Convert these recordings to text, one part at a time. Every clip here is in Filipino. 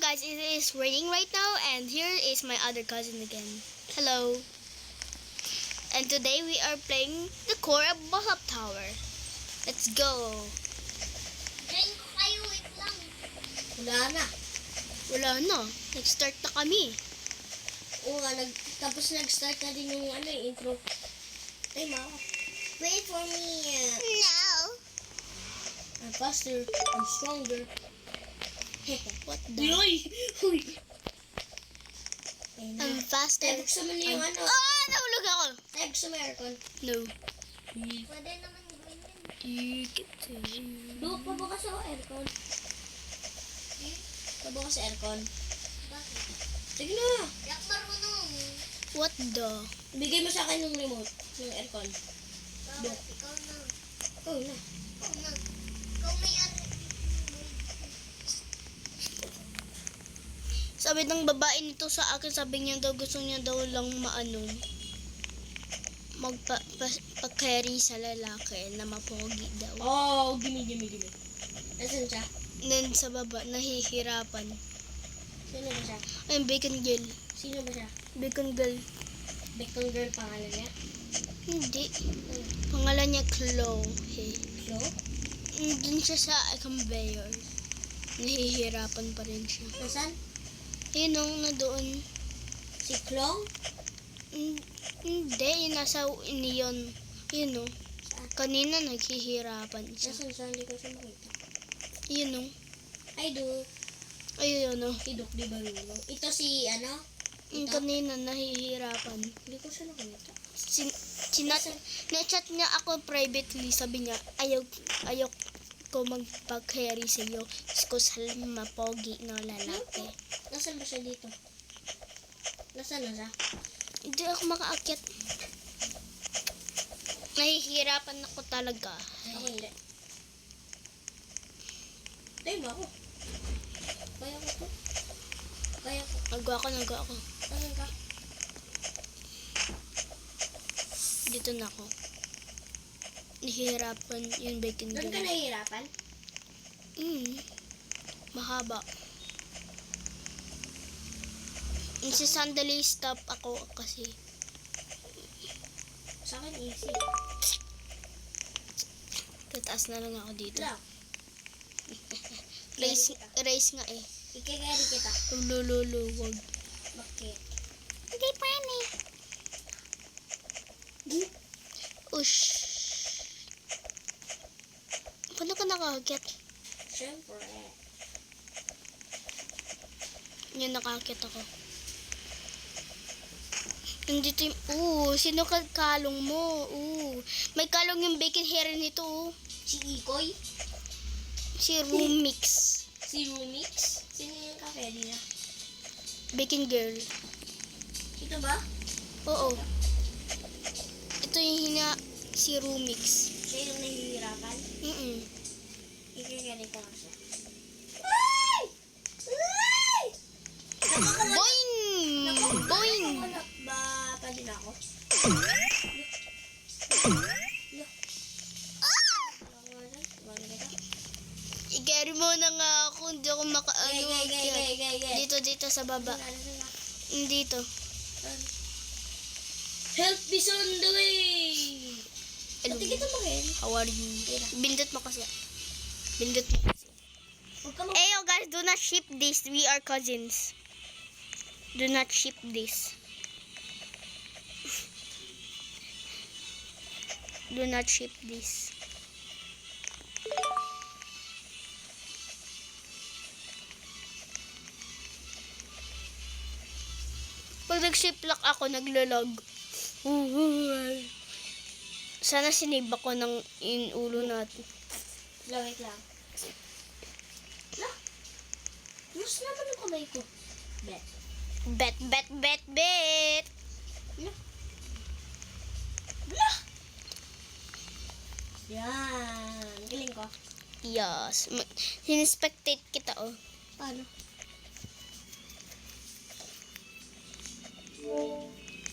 guys, it is raining right now and here is my other cousin again. Hello. And today we are playing the core of Bahab Tower. Let's go. Join ko kayo, wait lang. Wala na. Nag-start na kami. Oo nga, tapos nag-start na din yung intro. Ay, mao. Wait for me. No. I'm faster. I'm stronger. What the? Uy! Uy! I'm faster. Tayo, buksan mo niyo yung ano. Ah! Nahulog ako. Tayo, buksan mo yung aircon. No. Pwede naman gawin yun. You get to... Pabukas ako aircon. Pabukas sa aircon. Bakit? Sige na. Yak marunong. What the? Bigay mo sa akin yung remote. Yung aircon. Dok. Ikaw na. Oh, na. Ikaw na. Ikaw may Sabi ng babae nito sa akin, sabi niya daw gusto niya daw lang magpa-carry sa lalaki na mapogi daw. Oh, gimme. Nasaan siya? Then sa baba, nahihirapan. Sino ba siya? Ay, bacon girl. Sino ba siya? Bacon girl. Bacon girl pangalan niya? Hindi. Pangalan niya Chloe. Flo? Doon siya sa conveyor. Nahihirapan pa rin siya. Nasaan? Yun o, na doon. Si Klong? Hindi, yun nasa iniyon. Yun o. Kanina naghihirapan siya. Nasaan siya? Hindi ko siya makita. Yun o. Ay, Duk. Ayun o. Si Duk, di ba Rulo? Ito si, Ito? Kanina nahihirapan. Hindi ko siya nakita. Na-chat niya ako privately. Sabi niya, ayaw ko magpa-carry sa iyo. Kasi mapogi na lalaki. Nasaan ba siya dito? Nasaan na siya? Hindi ako makaakyat. Nahihirapan ako talaga. Ako hindi. Tayo ba ako? Kaya ko to? Kaya ko. Nagawa ako. Saan ka? Dito na ako. Nahihirapan yung bacon Doon ka girl. nahihirapan? Mahaba. Sandali stop ako kasi. Sa akin easy. Tataas na lang ako dito. Lang. Race nga eh. Ikikari kita. Lululu, wag. Bakit? Hindi pa eh. Ush. Paano ka nakakit? Siyempre. Yan, nakakit ako. Nandito yung... sino kalong mo? May kalong yung bacon hair nito. Si Ikoy? Si Rumix. Si Rumix? Sino yung kakedi niya? Bacon girl. Ito ba? Oo. Ito yung si Rumix. Siya yung nahihirapan? Ikikari ko nga siya. Boing! Boing! Wala ba pa din ako? I-carry mo na nga ako. Hindi ako Gay. Dito sa baba. Dito. Help is on the way! Hello. Pati kita makin. How are you? Bindot mo kasi. Bindot mo kasi. Hey, yo guys, do not ship this. We are cousins. Do not ship this. Do not ship this. Pag nag-ship lock ako, naglalog. Sana sinib ako ng ulo natin. Wait lang. Mas naman yung kamay ko. Bet. Bet. Yan. Galing ko. Yes. Sinespectate kita, oh. Paano?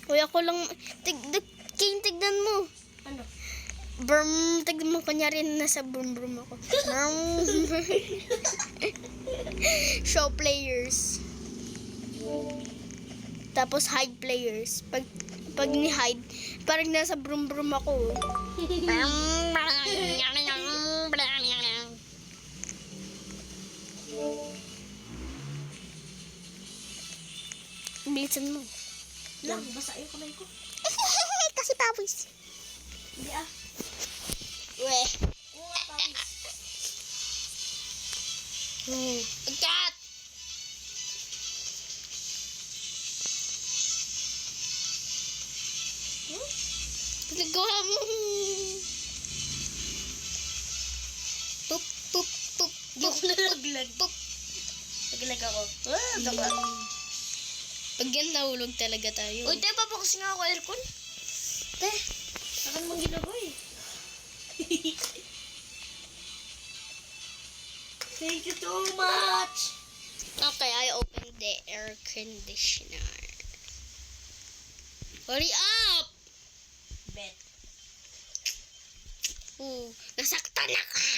Uy, ako lang... Tignan mo. Ano? Tignan mo, kunyari nasa brum ako. Show players. Tapos hide players. Pag ni-hide, parang nasa brum-brum ako. Bilisan mo. Lang, basa yung kamay ko. Kasi pawis. Hindi ah. Weh. Oo nga, pawis. Cat! Nagawa mo. Pup, pup, pup. Hindi ako nalaglag. Pup. Naglag ako. Baka. Pag yan, nahulog talaga tayo. Uy, tayo papakas nga ako aircon. Te, akan mong ginagawa eh. Thank you so much. Okay, I opened the air conditioner. Hurry up! Bet. Nasaktan na ka!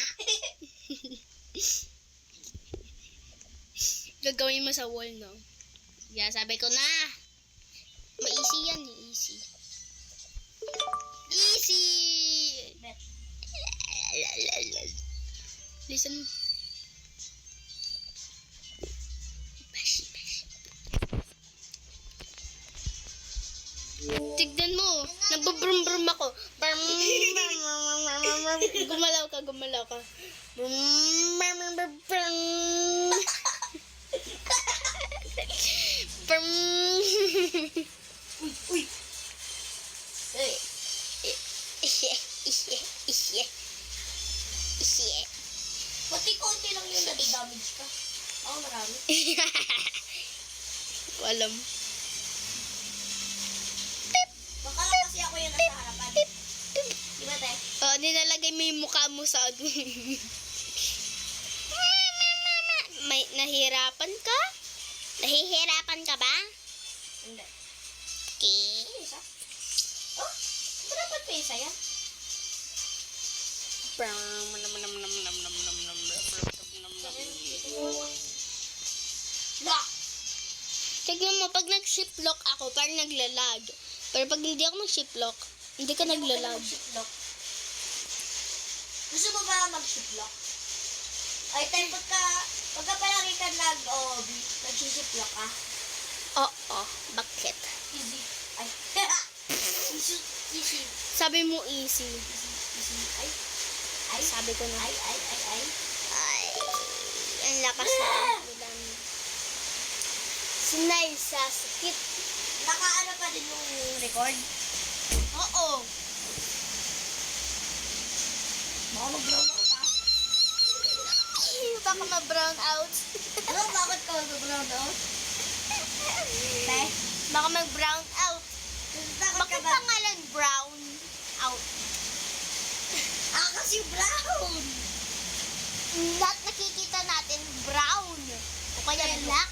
Gagawin mo sa wall, no? Yeah, sabi ko na. Ma-easy yan, easy. Easy! Bet. Listen. Bash, bash. Tignan mo. Nababrum-brum ako. Gumalaw ka, gumalaw ka. Uy, uy. Hey. Pati konti lang yung nadi-damage ka. Ako marami. Alam. Baka lang kasi ako yung nasa harapan. Di ba, te? Oh, nilalagay mo yung mukha mo sa ano. May nahirapan ka? Nahihirapan ka ba? Hindi. Okay. Ano isa? Oh, dapat pa isa yan. Lock! Tignan mo, pag nag-shiplock ako, parang naglalag. Pero pag hindi ako mag-shiplock, hindi ka naglalag. Mag-shiplock. Gusto mo ba mag-shiplock? Ay, tayo pagka palagi ka nag-shiplock ka? Oo, bakit? Easy. Ay. Easy. Easy. Sabi mo easy. Easy. Ay. Ay. Sabi ko na. Ay. Ay, ang lakas na ulan. Sinay sa sakit. Nakaano pa din yung record? Oo. Baka mag-brown out ha? Baka ma-brown out. Ano? Bakit ka mag-brown out? Te? Baka mag-brown out. Bakit ka Bakit ba? pangalan brown out? Kasi brown! Lahat nakikita natin brown. O kaya Yellow. black.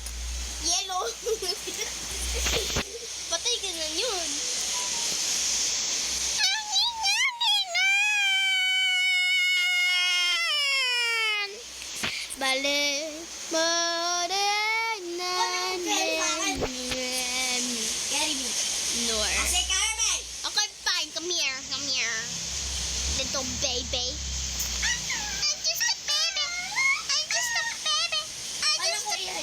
Yellow. Patay ka na yun. Balik mo rin na Carry me. Nor. Kasi Carmen! Okay, fine. Come here. Come here. Little baby. I'm just a baby. I'm just a baby. Ano ko yan?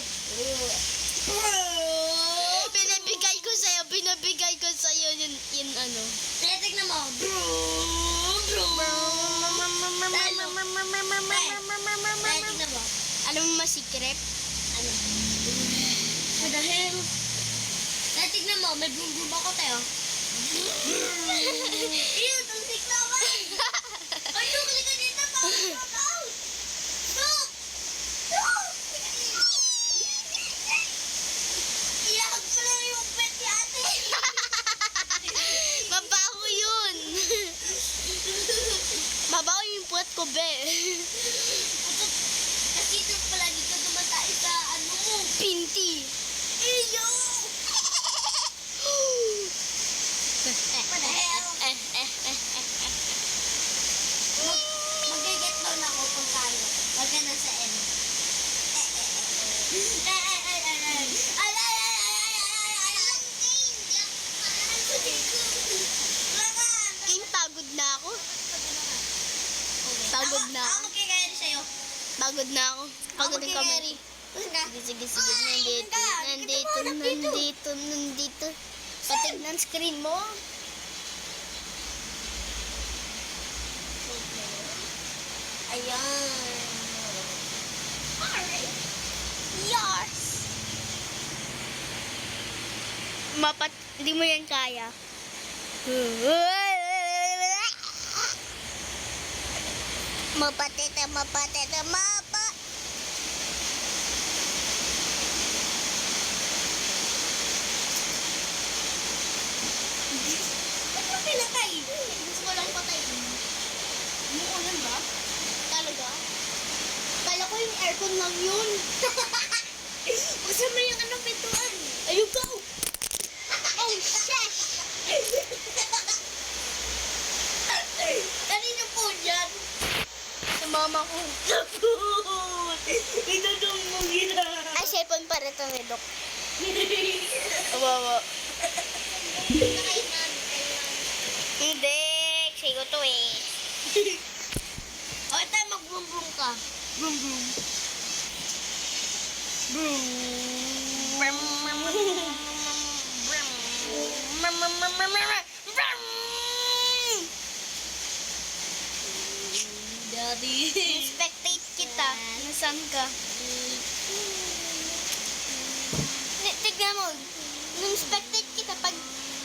Binabigay ko sa'yo yun ano. Tignan mo. Tignan mo. Alam mo masikret? Ano? What the hell? Tignan mo, may boom ako tayo. Ew, tuntik naman! Ay, look, halika dito. Look! Look! Iyak pala yung pet ni ate. Mabaho yun. Mabaho yung puwet ko, be. Kasi ito pala dito tumatay sa ano mo. Pinti. Iyo! What the hell? Mag-get mo King, pagod na ako. Pagod na ako. Ako magkikayari sa'yo. Pagod na ako. Pagod ang kamay. Sige. Nandito. Patig ng screen mo. Ayan. Yes! Hindi mo yan kaya. Mapatita. Ba't mo pinatay? Gusto ko lang patayin. Umuulan ba? Talaga? Kala ko yung aircon lang yun. Kasama yung ano, pintuan. Ayun go! Oh, shit! Kanino po dyan? Sa mama ko. Itutong mo gina. Ay, cellphone pa rin ito, Medok. Wawa. Hindi. Sigo to eh. O, tayo mag-boom-boom ka. Boom, boom. Daddy. Spectate kita. Nasaan ka? Tignan mo. Nung spectate kita, pag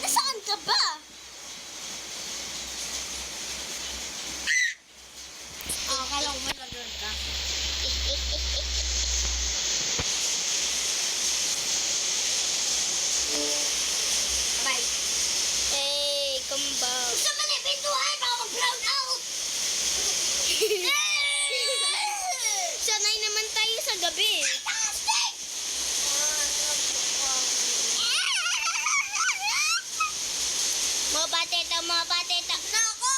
nasaan ka ba? Akala ko may lagyan ka. Bye. Hey, kumbang. Gusto mo na pintuan? Baka mag-brown out. Sanay naman tayo sa gabi. Fantastic! Mga pateta. Na ako!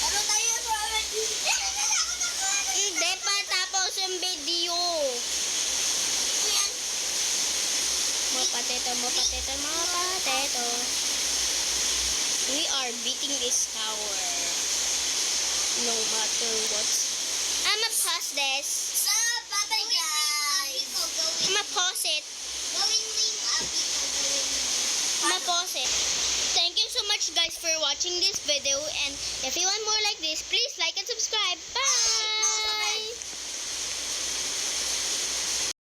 Ano tayo sa amin? Hindi pa tapos yung video. Yan. Mga pateta. We are beating this tower. No matter what. I'ma pause this. So, bye-bye guys. I'ma pause it. I'ma pause it. Thank you so much guys for watching this video, and if you want more like this, please like and subscribe. Bye!